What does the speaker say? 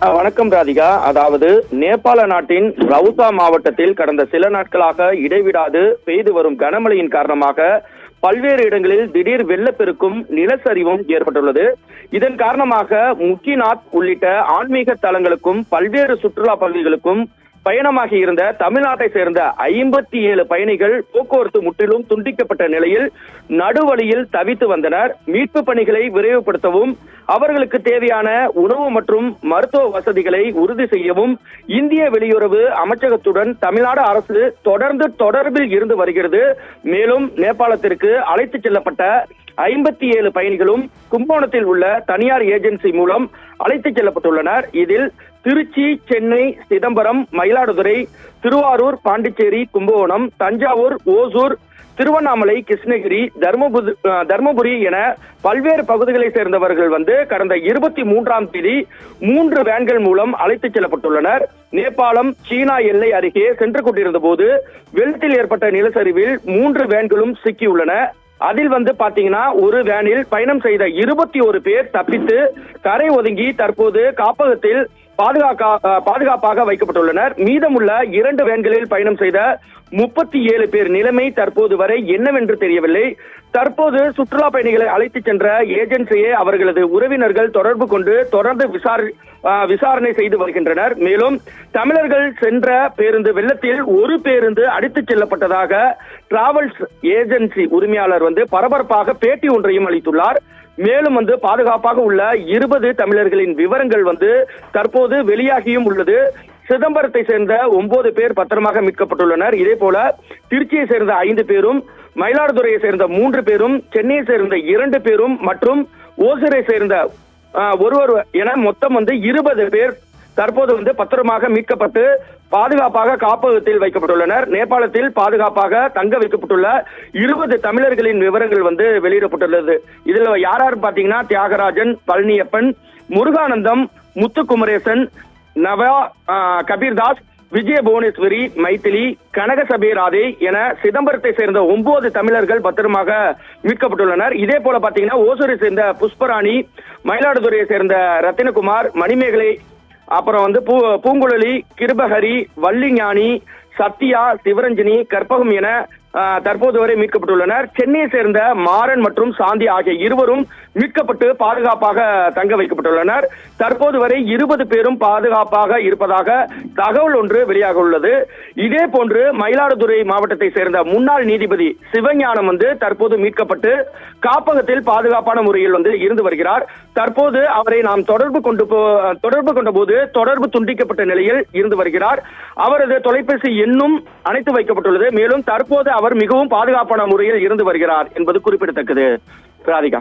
வணக்கம் ராதிகா. அதாவது நேபாள நாட்டின் ரவுசா மாவட்டத்தில் கடந்த சில நாட்களாக இடைவிடாது பெய்து வரும் கனமழையின் காரணமாக பல்வேறு இடங்களில் திடீர் வெள்ளப்பெருக்கும் நிலச்சரிவும் ஏற்பட்டுள்ளது. இதன் காரணமாக முக்கிநாத் உள்ளிட்ட ஆன்மீக தலங்களுக்கும் பல்வேறு சுற்றுலா பகுதிகளுக்கும் பயணமாகி இருந்த தமிழ்நாட்டை சேர்ந்த 57 பயணிகள் போக்குவரத்து முற்றிலும் துண்டிக்கப்பட்ட நிலையில் நடுவழியில் தவித்து வந்தனர். மீட்பு பணிகளை விரைவுபடுத்தவும் அவர்களுக்கு தேவையான உணவு மற்றும் மருத்துவ வசதிகளை உறுதி செய்யவும் இந்திய வெளியுறவு அமைச்சகத்துடன் தமிழ்நாடு அரசு தொடர்ந்து தொடர்பில் இருந்து வருகிறது. மேலும் நேபாளத்திற்கு அழைத்துச் செல்லப்பட்ட 57 பயணிகளும் கும்பகோணத்தில் உள்ள தனியார் ஏஜென்சி மூலம் அழைத்துச் செல்லப்பட்டுள்ளனர். இதில் திருச்சி, சென்னை, சிதம்பரம், மயிலாடுதுறை, திருவாரூர், பாண்டிச்சேரி, கும்பகோணம், தஞ்சாவூர், ஓசூர், திருவண்ணாமலை, கிருஷ்ணகிரி, தர்மபுரி என பல்வேறு பகுதிகளை சேர்ந்தவர்கள் கடந்த 23ஆம் தேதி 3 வேன்கள் மூலம் அழைத்துச் செல்லப்பட்டுள்ளனர். நேபாளம் சீனா எல்லை அருகே சென்று கொண்டிருந்த போது வெள்ளத்தில் ஏற்பட்ட நிலச்சரிவில் 3 வேன்களும் சிக்கியுள்ளன. அதில் பாத்தீங்கன்னா ஒரு வேனில் பயணம் செய்த 21 பேர் தப்பித்து கரை ஒதுங்கி தற்போது காப்பகத்தில் பாதுகாப்பாக வைக்கப்பட்டுள்ளனர். மீதமுள்ள 2 வேன்களில் பயணம் செய்த 37 பேர் நிலைமை தற்போது வரை என்னவென்று தெரியவில்லை. தற்போது சுற்றுலா பயணிகளை அழைத்துச் சென்ற ஏஜென்சியை அவர்களது உறவினர்கள் தொடர்பு கொண்டு தொடர்ந்து விசாரணை செய்து வருகின்றனர். மேலும் தமிழர்கள் சென்ற பேருந்து வெள்ளத்தில் ஒரு பேருந்து அடித்துச் செல்லப்பட்டதாக டிராவல்ஸ் ஏஜென்சி உரிமையாளர் பரபரப்பாக பேட்டி ஒன்றையும் அளித்துள்ளார். மேலும் பாதுகாப்பாக உள்ள 20 தமிழர்களின் விவரங்கள் தற்போது வெளியாகியும் உள்ளது. சிதம்பரத்தை சேர்ந்த 9 பேர் பத்திரமாக மீட்கப்பட்டுள்ளனர். இதே போல திருச்சியை சேர்ந்த 5 பேரும், மயிலாடுதுறையை சேர்ந்த 3 பேரும், சென்னையை சேர்ந்த 2 பேரும் மற்றும் ஓசூரை சேர்ந்த ஒருவர் என மொத்தம் 20 பேர் தற்போது பத்திரமாக மீட்கப்பட்டு பாதுகாப்பாக காப்பகத்தில் வைக்கப்பட்டுள்ளனர். நேபாளத்தில் பாதுகாப்பாக தங்க வைக்கப்பட்டுள்ள 20 தமிழர்களின் விவரங்கள் வெளியிடப்பட்டுள்ளது. இதுல யார் பாத்தீங்கன்னா தியாகராஜன், பழனியப்பன், முருகானந்தம், முத்துக்குமரேசன், நவா கபீர்தாஸ், விஜய புவனேஸ்வரி, மைத்திலி, கனகசபே ராதே என சிதம்பரத்தை சேர்ந்த 9 தமிழர்கள் பத்திரமாக மீட்கப்பட்டுள்ளனர். இதே போல பாத்தீங்கன்னா ஓசூரை சேர்ந்த புஷ்பராணி, மயிலாடுதுறையை சேர்ந்த ரத்தினகுமார், மணிமேகலை, அப்புறம் பூங்குழலி, கிருபஹரி, வள்ளிஞானி, சத்யா, சிவரஞ்சனி, கற்பகம் என தற்போது வரை மீட்கப்பட்டுள்ளனர். சென்னையை சேர்ந்த மாறன் மற்றும் சாந்தி ஆகிய இருவரும் மீட்கப்பட்டு பாதுகாப்பாக தங்க வைக்கப்பட்டுள்ளனர். தற்போது வரை 20 பேரும் பாதுகாப்பாக இருப்பதாக தகவல் ஒன்று வெளியாக உள்ளது. இதே போன்று மயிலாடுதுறை மாவட்டத்தை சேர்ந்த முன்னாள் நீதிபதி சிவஞானம் தற்போது மீட்கப்பட்டு காப்பகத்தில் பாதுகாப்பான முறையில் இருந்து வருகிறார். தற்போது அவரை நாம் தொடர்பு கொண்ட போது தொடர்பு துண்டிக்கப்பட்ட நிலையில் இருந்து வருகிறார். அவரது தொலைபேசி எண்ணும் அணைத்து வைக்கப்பட்டுள்ளது. மேலும் தற்போது அவர் மிகவும் பாதுகாப்பான முறையில் இருந்து வருகிறார் என்பது குறிப்பிடத்தக்கது. ராதிகா.